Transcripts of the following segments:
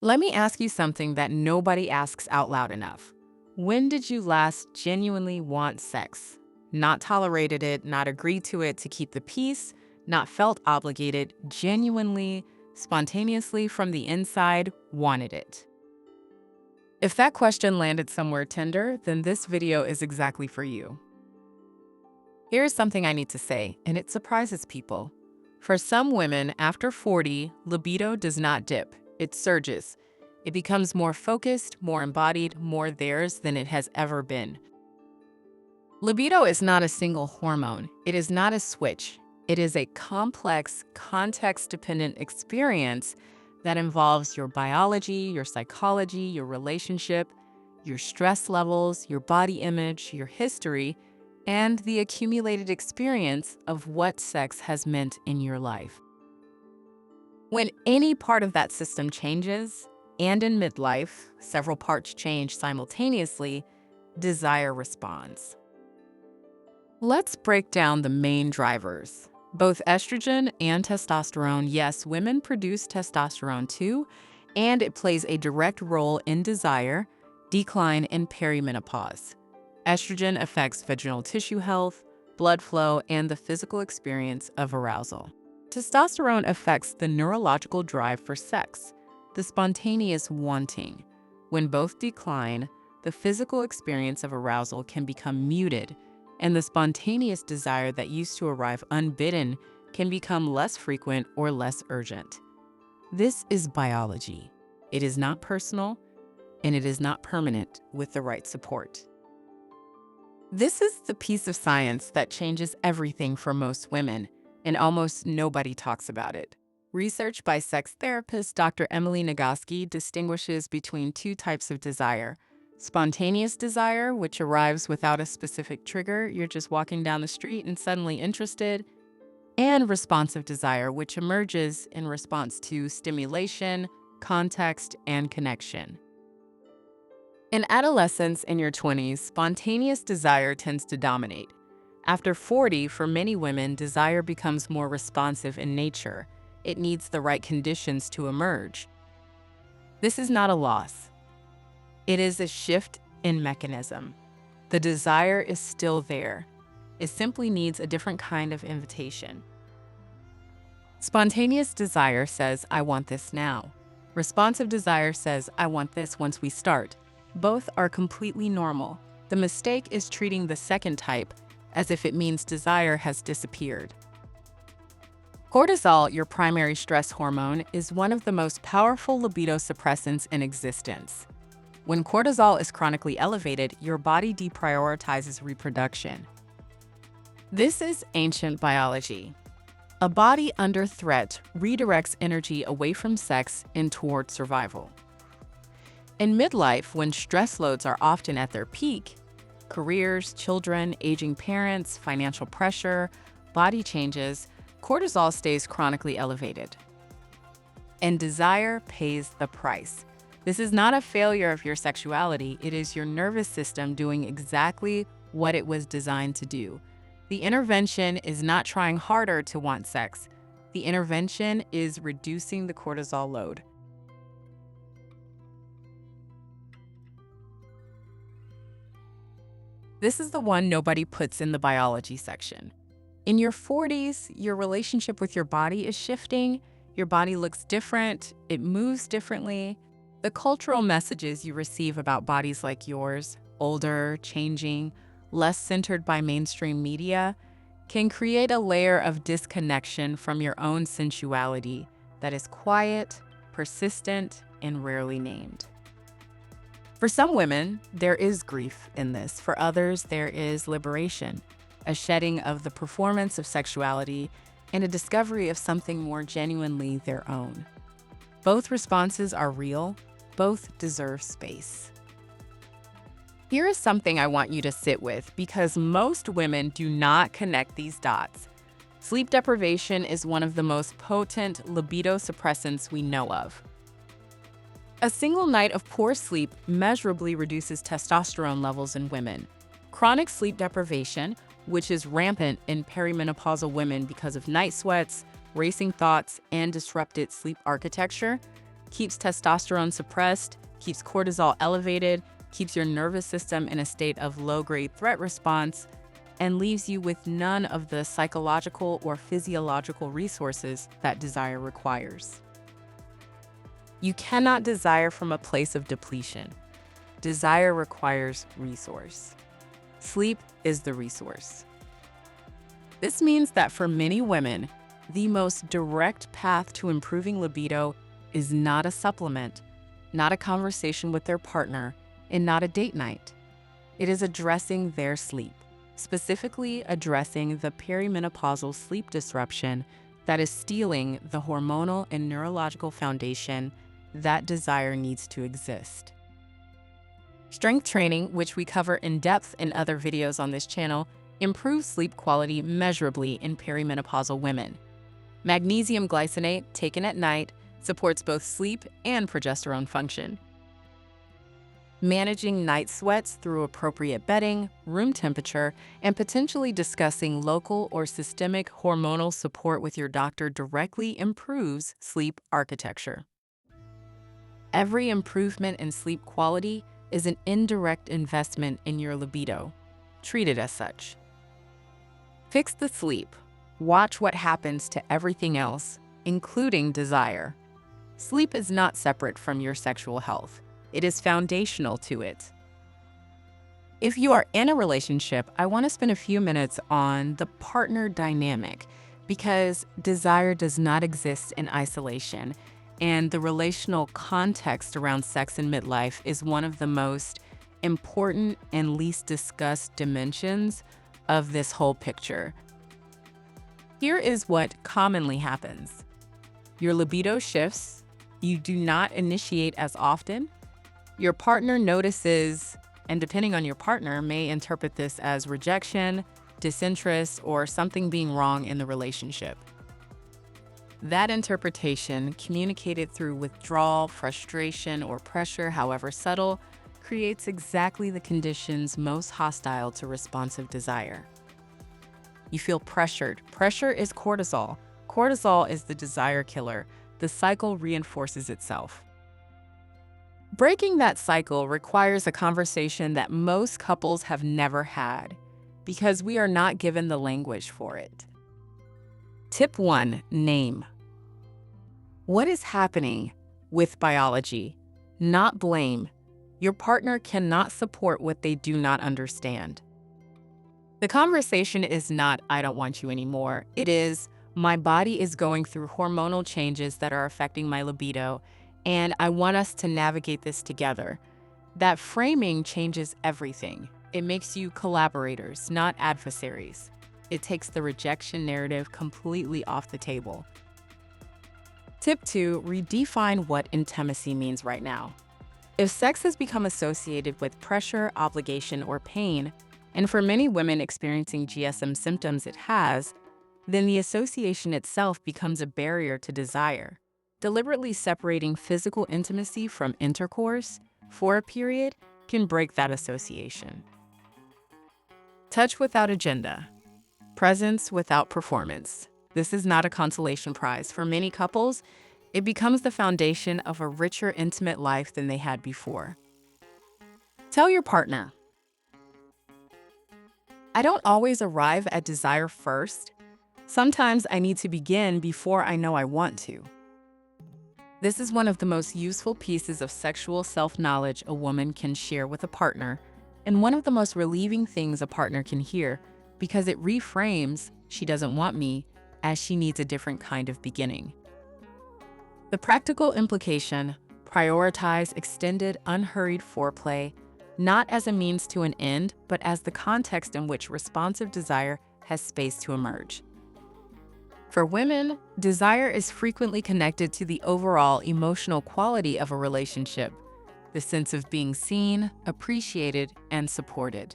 Let me ask you something that nobody asks out loud enough. When did you last genuinely want sex? Not tolerated it, not agreed to it to keep the peace, not felt obligated, genuinely, spontaneously from the inside, wanted it. If that question landed somewhere tender, then this video is exactly for you. Here's something I need to say, and it surprises people. For some women, after 40, libido does not dip, it surges. It becomes more focused, more embodied, more theirs than it has ever been. Libido is not a single hormone. It is not a switch. It is a complex, context-dependent experience that involves your biology, your psychology, your relationship, your stress levels, your body image, your history, and the accumulated experience of what sex has meant in your life. When any part of that system changes, and in midlife, several parts change simultaneously, desire responds. Let's break down the main drivers. Both estrogen and testosterone, yes, women produce testosterone too, and it plays a direct role in desire, decline, and perimenopause. Estrogen affects vaginal tissue health, blood flow, and the physical experience of arousal. Testosterone affects the neurological drive for sex, the spontaneous wanting. When both decline, the physical experience of arousal can become muted, and the spontaneous desire that used to arrive unbidden can become less frequent or less urgent. This is biology. It is not personal, and it is not permanent with the right support. This is the piece of science that changes everything for most women, and almost nobody talks about it. Research by sex therapist Dr. Emily Nagoski distinguishes between two types of desire: spontaneous desire, which arrives without a specific trigger, you're just walking down the street and suddenly interested, and responsive desire, which emerges in response to stimulation, context, and connection. In adolescence, in your 20s, spontaneous desire tends to dominate. After 40, for many women, desire becomes more responsive in nature. It needs the right conditions to emerge. This is not a loss. It is a shift in mechanism. The desire is still there. It simply needs a different kind of invitation. Spontaneous desire says, I want this now. Responsive desire says, I want this once we start. Both are completely normal. The mistake is treating the second type as if it means desire has disappeared. Cortisol, your primary stress hormone, is one of the most powerful libido suppressants in existence. When cortisol is chronically elevated, your body deprioritizes reproduction. This is ancient biology. A body under threat redirects energy away from sex and toward survival. In midlife, when stress loads are often at their peak, careers, children, aging parents, financial pressure, body changes, cortisol stays chronically elevated. And desire pays the price. This is not a failure of your sexuality, it is your nervous system doing exactly what it was designed to do. The intervention is not trying harder to want sex. The intervention is reducing the cortisol load. This is the one nobody puts in the biology section. In your 40s, your relationship with your body is shifting. Your body looks different. It moves differently. The cultural messages you receive about bodies like yours, older, changing, less centered by mainstream media, can create a layer of disconnection from your own sensuality that is quiet, persistent, and rarely named. For some women, there is grief in this. For others, there is liberation, a shedding of the performance of sexuality, and a discovery of something more genuinely their own. Both responses are real. Both deserve space. Here is something I want you to sit with, because most women do not connect these dots. Sleep deprivation is one of the most potent libido suppressants we know of. A single night of poor sleep measurably reduces testosterone levels in women. Chronic sleep deprivation, which is rampant in perimenopausal women because of night sweats, racing thoughts, and disrupted sleep architecture, keeps testosterone suppressed, keeps cortisol elevated, keeps your nervous system in a state of low-grade threat response, and leaves you with none of the psychological or physiological resources that desire requires. You cannot desire from a place of depletion. Desire requires resource. Sleep is the resource. This means that for many women, the most direct path to improving libido is not a supplement, not a conversation with their partner, and not a date night. It is addressing their sleep, specifically addressing the perimenopausal sleep disruption that is stealing the hormonal and neurological foundation that desire needs to exist. Strength training, which we cover in depth in other videos on this channel, improves sleep quality measurably in perimenopausal women. Magnesium glycinate, taken at night, supports both sleep and progesterone function. Managing night sweats through appropriate bedding, room temperature, and potentially discussing local or systemic hormonal support with your doctor directly improves sleep architecture. Every improvement in sleep quality is an indirect investment in your libido. Treat it as such. Fix the sleep. Watch what happens to everything else, including desire. Sleep is not separate from your sexual health. It is foundational to it. If you are in a relationship, I want to spend a few minutes on the partner dynamic because desire does not exist in isolation, and the relational context around sex in midlife is one of the most important and least discussed dimensions of this whole picture. Here is what commonly happens. Your libido shifts, you do not initiate as often, your partner notices, and depending on your partner, may interpret this as rejection, disinterest, or something being wrong in the relationship. That interpretation, communicated through withdrawal, frustration, or pressure, however subtle, creates exactly the conditions most hostile to responsive desire. You feel pressured. Pressure is cortisol. Cortisol is the desire killer. The cycle reinforces itself. Breaking that cycle requires a conversation that most couples have never had because we are not given the language for it. Tip 1. Name. What is happening with biology? Not blame. Your partner cannot support what they do not understand. The conversation is not, I don't want you anymore. It is, my body is going through hormonal changes that are affecting my libido, and I want us to navigate this together. That framing changes everything. It makes you collaborators, not adversaries. It takes the rejection narrative completely off the table. Tip 2, redefine what intimacy means right now. If sex has become associated with pressure, obligation, or pain, and for many women experiencing GSM symptoms it has, then the association itself becomes a barrier to desire. Deliberately separating physical intimacy from intercourse for a period can break that association. Touch without agenda. Presence without performance. This is not a consolation prize. For many couples, it becomes the foundation of a richer, intimate life than they had before. Tell your partner, I don't always arrive at desire first. Sometimes I need to begin before I know I want to. This is one of the most useful pieces of sexual self-knowledge a woman can share with a partner, and one of the most relieving things a partner can hear because it reframes "she doesn't want me" as she needs a different kind of beginning. The practical implication: prioritize extended, unhurried foreplay, not as a means to an end, but as the context in which responsive desire has space to emerge. For women, desire is frequently connected to the overall emotional quality of a relationship, the sense of being seen, appreciated, and supported.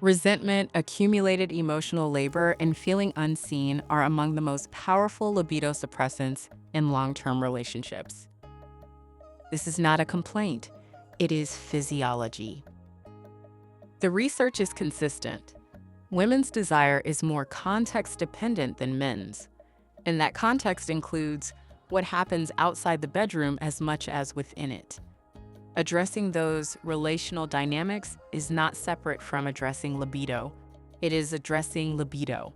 Resentment, accumulated emotional labor, and feeling unseen are among the most powerful libido suppressants in long-term relationships. This is not a complaint, it is physiology. The research is consistent. Women's desire is more context-dependent than men's, and that context includes what happens outside the bedroom as much as within it. Addressing those relational dynamics is not separate from addressing libido. It is addressing libido.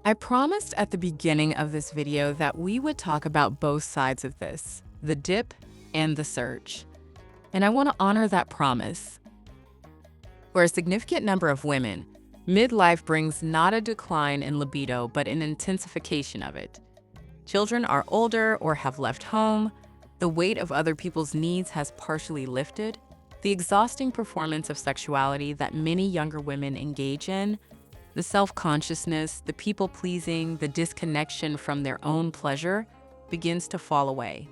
I promised at the beginning of this video that we would talk about both sides of this, the dip and the surge. And I want to honor that promise. For a significant number of women, midlife brings not a decline in libido, but an intensification of it. Children are older or have left home. The weight of other people's needs has partially lifted. The exhausting performance of sexuality that many younger women engage in, the self-consciousness, the people-pleasing, the disconnection from their own pleasure begins to fall away.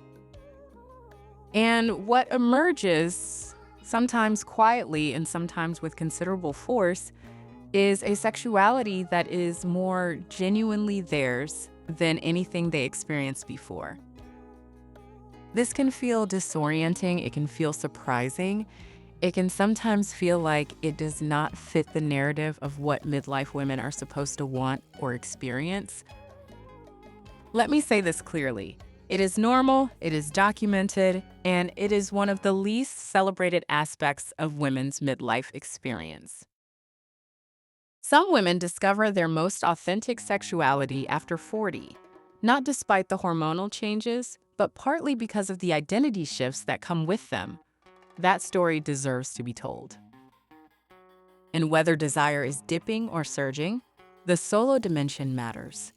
And what emerges, sometimes quietly and sometimes with considerable force, is a sexuality that is more genuinely theirs than anything they experienced before. This can feel disorienting, it can feel surprising, it can sometimes feel like it does not fit the narrative of what midlife women are supposed to want or experience. Let me say this clearly. It is normal, it is documented, and it is one of the least celebrated aspects of women's midlife experience. Some women discover their most authentic sexuality after 40, not despite the hormonal changes, but partly because of the identity shifts that come with them. That story deserves to be told. And whether desire is dipping or surging, the solo dimension matters.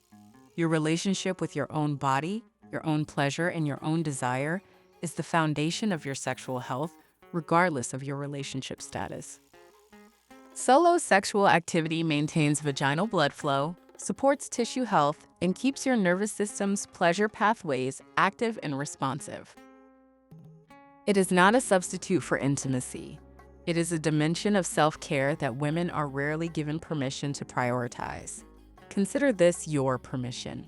Your relationship with your own body, your own pleasure, and your own desire is the foundation of your sexual health, regardless of your relationship status. Solo sexual activity maintains vaginal blood flow, supports tissue health, and keeps your nervous system's pleasure pathways active and responsive. It is not a substitute for intimacy. It is a dimension of self-care that women are rarely given permission to prioritize. Consider this your permission.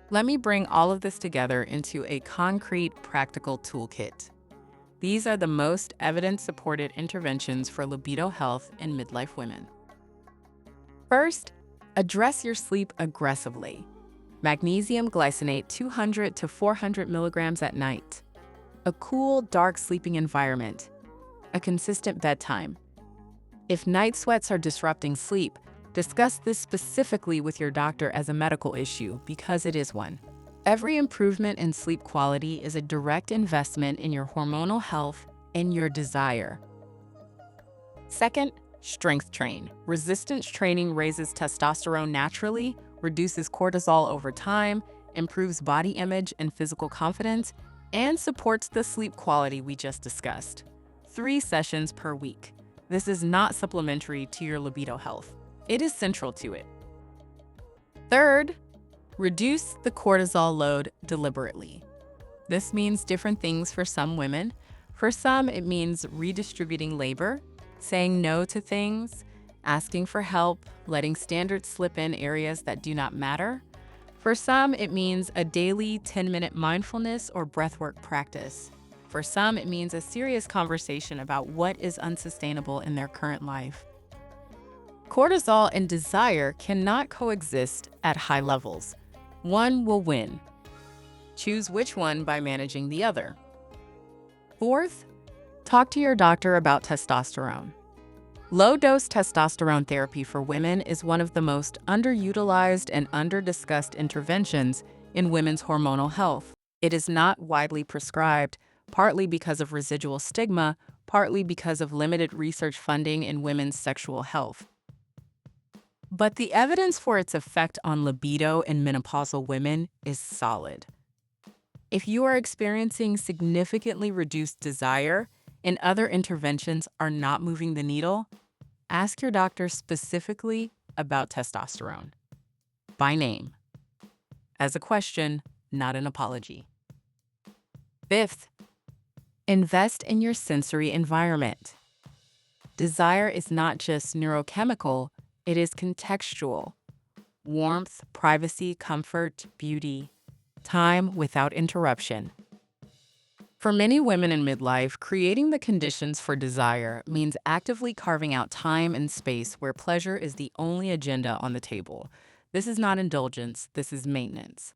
Let me bring all of this together into a concrete, practical toolkit. These are the most evidence-supported interventions for libido health in midlife women. First, address your sleep aggressively. Magnesium glycinate 200 to 400 milligrams at night. A cool, dark sleeping environment. A consistent bedtime. If night sweats are disrupting sleep, discuss this specifically with your doctor as a medical issue because it is one. Every improvement in sleep quality is a direct investment in your hormonal health and your desire. Second, strength train. Resistance training raises testosterone naturally, reduces cortisol over time, improves body image and physical confidence, and supports the sleep quality we just discussed. 3 sessions per week. This is not supplementary to your libido health. It is central to it. Third, reduce the cortisol load deliberately. This means different things for some women. For some, it means redistributing labor, saying no to things, asking for help, letting standards slip in areas that do not matter. For some, it means a daily 10-minute mindfulness or breathwork practice. For some, it means a serious conversation about what is unsustainable in their current life. Cortisol and desire cannot coexist at high levels. One will win. Choose which one by managing the other. Fourth, talk to your doctor about testosterone. Low-dose testosterone therapy for women is one of the most underutilized and under-discussed interventions in women's hormonal health. It is not widely prescribed, partly because of residual stigma, partly because of limited research funding in women's sexual health. But the evidence for its effect on libido in menopausal women is solid. If you are experiencing significantly reduced desire and other interventions are not moving the needle, ask your doctor specifically about testosterone. By name. As a question, not an apology. Fifth, invest in your sensory environment. Desire is not just neurochemical, it is contextual. Warmth, privacy, comfort, beauty, time without interruption. For many women in midlife, creating the conditions for desire means actively carving out time and space where pleasure is the only agenda on the table. This is not indulgence, this is maintenance.